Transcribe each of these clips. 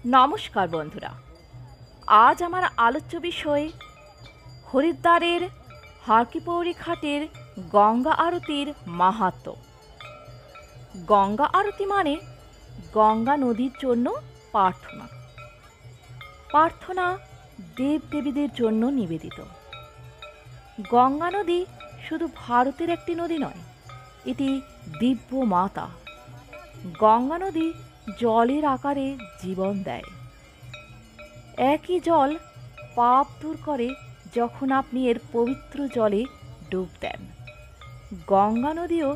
নমস্কার বন্ধুরা, আজ আমার আলোচ্য বিষয় হরিদ্বারের হারকিপৌরি ঘাটের গঙ্গা আরতির মাহাত্ম্য। গঙ্গা আরতি মানে গঙ্গা নদীর জন্য প্রার্থনা। প্রার্থনা দেবদেবীদের জন্য নিবেদিত। গঙ্গা নদী শুধু ভারতের একটি নদী নয়, এটি দিব্য মাতা। গঙ্গা নদী জলের আকারে জীবন দেয়। একই জল পাপ দূর করে যখন আপনি এর পবিত্র জলে ডুব দেন। গঙ্গা নদীও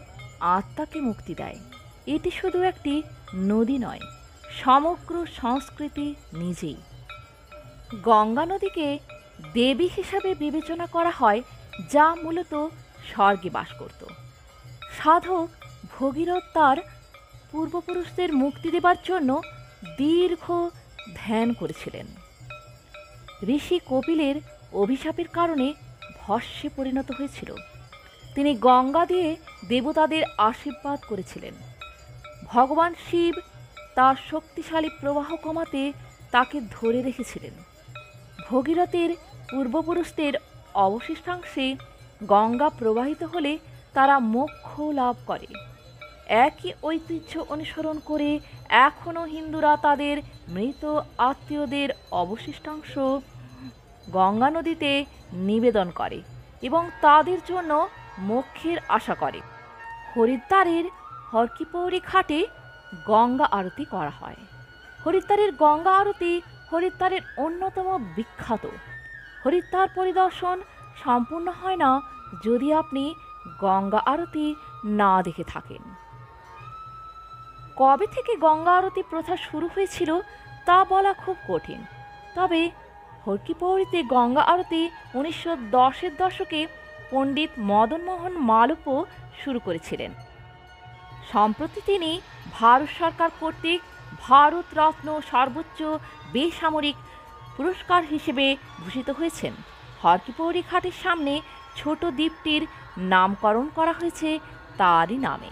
আত্মাকে মুক্তি দেয়। এটি শুধু একটি নদী নয়, সমগ্র সংস্কৃতি নিজেই। গঙ্গা নদীকে দেবী হিসাবে বিবেচনা করা হয়, যা মূলত স্বর্গে বাস করত। সাধক ভগীরথ তার পূর্বপুরুষদের মুক্তি দেবার জন্য দীর্ঘ ধ্যান করেছিলেন। ঋষি কপিলের অভিশাপের কারণে ভস্মে পরিণত হয়েছিল। তিনি গঙ্গা দিয়ে দেবতাদের আশীর্বাদ করেছিলেন। ভগবান শিব তার শক্তিশালী প্রবাহ কমাতে তাকে ধরে রেখেছিলেন। ভগীরথের পূর্বপুরুষদের অবশিষ্টাংশে গঙ্গা প্রবাহিত হলে তারা মোক্ষ লাভ করে। একই ঐতিহ্য অনুসরণ করে এখনও হিন্দুরা তাদের মৃত আত্মীয়দের অবশিষ্টাংশ গঙ্গা নদীতে নিবেদন করে এবং তাদের জন্য মোক্ষের আশা করে। হরিদ্বারের হরকিপৌরি ঘাটে গঙ্গা আরতি করা হয়। হরিদ্বারের গঙ্গা আরতি হরিদ্বারের অন্যতম বিখ্যাত। হরিদ্বার পরিদর্শন সম্পূর্ণ হয় না যদি আপনি গঙ্গা আরতি না দেখে থাকেন। কবে থেকে গঙ্গা আরতি প্রথা শুরু হয়েছিল তা বলা খুব কঠিন, তবে হরকিপৌরিতে গঙ্গা আরতি 1910-এর দশকে পণ্ডিত মদনমোহন মালব্য শুরু করেছিলেন। সম্প্রতি তিনি ভারত সরকার কর্তৃক ভারত রত্ন সর্বোচ্চ বেসামরিক পুরস্কার হিসেবে ভূষিত হয়েছেন। হরকিপৌরি ঘাটের সামনে ছোট দ্বীপটির নামকরণ করা হয়েছে তারই নামে।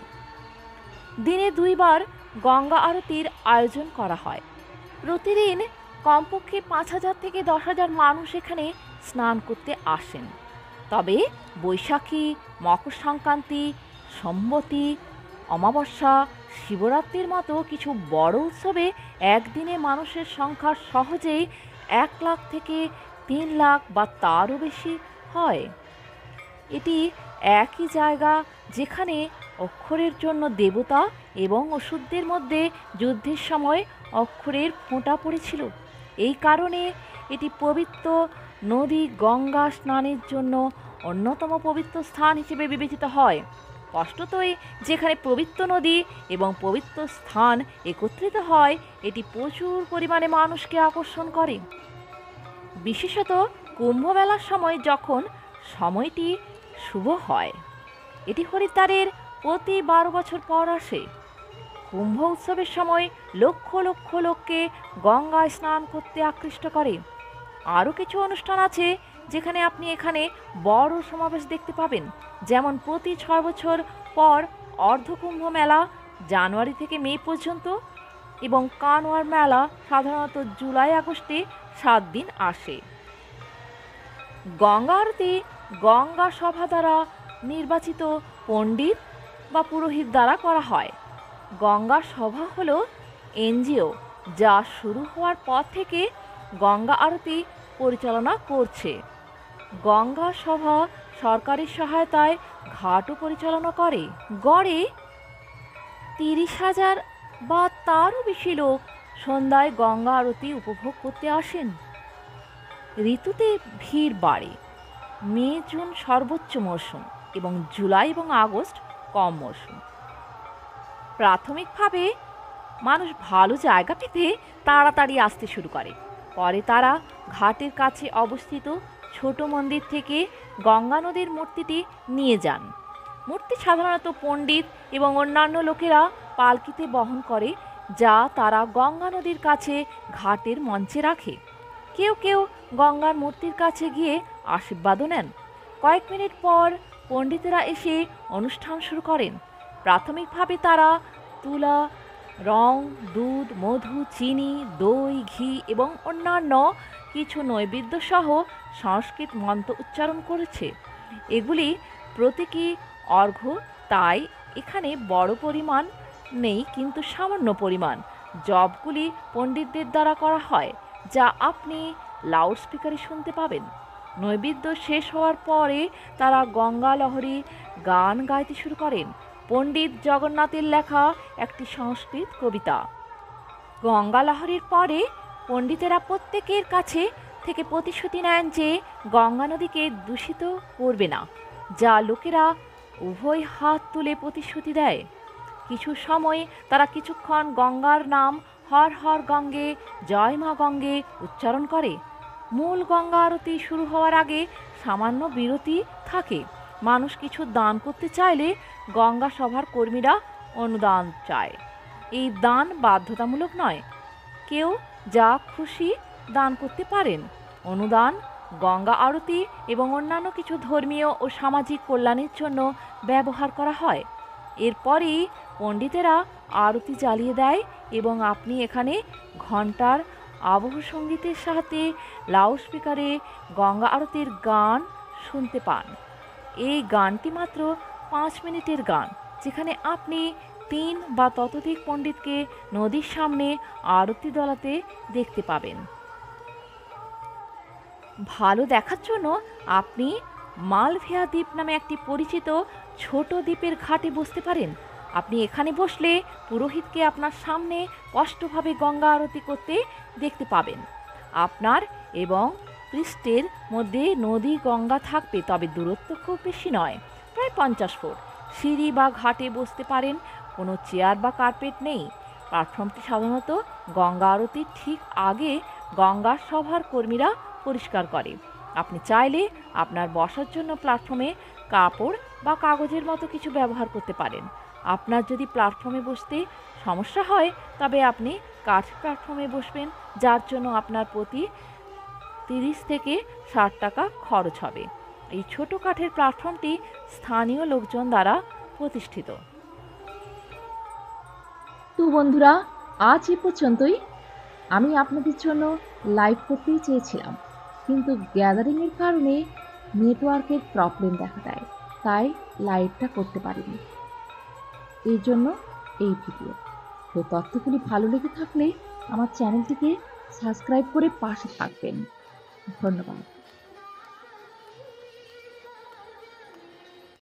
দিনে 2 বার গঙ্গা আরতির আয়োজন করা হয়। প্রতিদিন কমপক্ষে 5,000 থেকে 10,000 মানুষ এখানে স্নান করতে আসেন। তবে বৈশাখী, মকর সংক্রান্তি, সম্বতী, অমাবস্যা, শিবরাত্রির মতো কিছু বড় উৎসবে একদিনে মানুষের সংখ্যা সহজেই 1 লাখ থেকে 3 লাখ বা তারও বেশি হয়। এটি একই জায়গা যেখানে অক্ষরের জন্য দেবতা এবং অসুরদের মধ্যে যুদ্ধের সময় অক্ষরের ফোঁটা পড়েছিল। এই কারণে এটি পবিত্র নদী গঙ্গা স্নানের জন্য অন্যতম পবিত্র স্থান হিসেবে বিবেচিত হয়। স্পষ্টতই যেখানে পবিত্র নদী এবং পবিত্র স্থান একত্রিত হয়, এটি প্রচুর পরিমাণে মানুষকে আকর্ষণ করে। বিশেষত কুম্ভমেলার সময়, যখন সময়টি শুভ হয়। এটি হরিদ্বারের প্রতি 12 বছর পর আসে। কুম্ভ উৎসবের সময় লক্ষ লক্ষ লোককে গঙ্গায় স্নান করতে আকৃষ্ট করে। আরও কিছু অনুষ্ঠান আছে যেখানে আপনি এখানে বড় সমাবেশ দেখতে পাবেন, যেমন প্রতি 6 বছর পর অর্ধকুম্ভ মেলা জানুয়ারি থেকে মে পর্যন্ত, এবং কানওয়ার মেলা সাধারণত জুলাই আগস্টে 7 দিন আসে। গঙ্গা আরতি গঙ্গা সভা দ্বারা নির্বাচিত পণ্ডিত বা পুরোহিত দ্বারা করা হয়। গঙ্গা সভা হলো এনজিও যা শুরু হওয়ার পর থেকে গঙ্গা আরতি পরিচালনা করছে। গঙ্গা সভা সরকারি সহায়তায় ঘাটও পরিচালনা করে। গড়ে 30,000 বা তারও বেশি লোক সন্ধ্যায় গঙ্গা আরতি উপভোগ করতে আসেন। ঋতুতে ভিড় বাড়ে। মে জুন সর্বোচ্চ মরশুম এবং জুলাই এবং আগস্ট কম মরশুম। প্রাথমিকভাবে মানুষ ভালো জায়গা পেতে তাড়াতাড়ি আসতে শুরু করে। পরে তারা ঘাটের কাছে অবস্থিত ছোট মন্দির থেকে গঙ্গা নদীর মূর্তিটি নিয়ে যান। মূর্তি সাধারণত পণ্ডিত এবং অন্যান্য লোকেরা পালকিতে বহন করে, যা তারা গঙ্গা নদীর কাছে ঘাটের মঞ্চে রাখে। কেউ কেউ গঙ্গার মূর্তির কাছে গিয়ে আশীর্বাদও নেন। কয়েক মিনিট পর পণ্ডিতেরা এসে অনুষ্ঠান শুরু করেন। প্রাথমিকভাবে তারা তুলা, রং, দুধ, মধু, চিনি, দই, ঘি এবং অন্যান্য কিছু নৈবেদ্য সহ সংস্কৃত মন্ত্র উচ্চারণ করেছে। এগুলি প্রতীকী অর্ঘ্য, তাই এখানে বড় পরিমাণ নেই, কিন্তু সামান্য পরিমাণ জপগুলি পণ্ডিতদের দ্বারা করা হয়, যা আপনি লাউডস্পিকারে শুনতে পাবেন। নৈবেদ্য শেষ হওয়ার পরে তারা গঙ্গা লহরী গান গাইতে শুরু করেন, পণ্ডিত জগন্নাথের লেখা একটি সংস্কৃত কবিতা। গঙ্গা লহরীর পরে পণ্ডিতেরা প্রত্যেকের কাছে থেকে প্রতিশ্রুতি নেন যে গঙ্গা নদীকে দূষিত করবে না, যা লোকেরা উভয় হাত তুলে প্রতিশ্রুতি দেয়। কিছু সময় তারা কিছুক্ষণ গঙ্গার নাম হর হর গঙ্গে, জয় মা গঙ্গে উচ্চারণ করে। মূল গঙ্গা আরতি শুরু হওয়ার আগে সামান্য বিরতি থাকে। মানুষ কিছু দান করতে চাইলে গঙ্গা সভার কর্মীরা অনুদান চায়। এই দান বাধ্যতামূলক নয়, কেউ যা খুশি দান করতে পারেন। অনুদান গঙ্গা আরতি এবং অন্যান্য কিছু ধর্মীয় ও সামাজিক কল্যাণের জন্য ব্যবহার করা হয়। এরপরই পণ্ডিতেরা আরতি জ্বালিয়ে দেয় এবং আপনি এখানে ঘণ্টার আবহ সঙ্গীতের সাথে লাউডস্পিকারে গঙ্গা আরতির গান শুনতে পান। এই গানটি মাত্র 5 মিনিটের গান, যেখানে আপনি 3 বা ততোধিক পণ্ডিতকে নদীর সামনে আরতি দলাতে দেখতে পাবেন। ভালো দেখার জন্য আপনি মালভিয়া দ্বীপ নামে একটি পরিচিত ছোট দ্বীপের ঘাটে বসতে পারেন। আপনি এখানে বসলে পুরোহিতকে আপনার সামনে স্পষ্টভাবে গঙ্গা আরতি করতে দেখতে পাবেন। আপনার এবং পৃষ্ঠের মধ্যে নদী গঙ্গা থাকবে, তবে দূরত্ব খুব বেশি নয়, প্রায় 50 ফুট। সিঁড়ি বা ঘাটে বসতে পারেন, কোনো চেয়ার বা কার্পেট নেই। প্ল্যাটফর্মটি সাধারণত গঙ্গা আরতির ঠিক আগে গঙ্গা সভার কর্মীরা পরিষ্কার করে। আপনি চাইলে আপনার বসার জন্য প্ল্যাটফর্মে কাপড় বা কাগজের মতো কিছু ব্যবহার করতে পারেন। আপনার যদি প্ল্যাটফর্মে বসতে সমস্যা হয়, তবে আপনি কাঠের প্ল্যাটফর্মে বসবেন, যার জন্য আপনার প্রতি 30 থেকে 60 টাকা খরচ হবে। এই ছোট কাঠের প্ল্যাটফর্মটি স্থানীয় লোকজন দ্বারা প্রতিষ্ঠিত। তো বন্ধুরা, আজ এ পর্যন্তই। আমি আপনাদের জন্য লাইভ করতেই চেয়েছিলাম, কিন্তু গ্যাদারিংয়ের কারণে নেটওয়ার্কের প্রবলেম দেখা দেয়, তাই লাইভটা করতে পারিনি। এই জন্য এই ভিডিও। তো তথ্যগুলি ভালো লেগে থাকলে আমার চ্যানেলটিকে সাবস্ক্রাইব করে পাশে থাকবেন। ধন্যবাদ।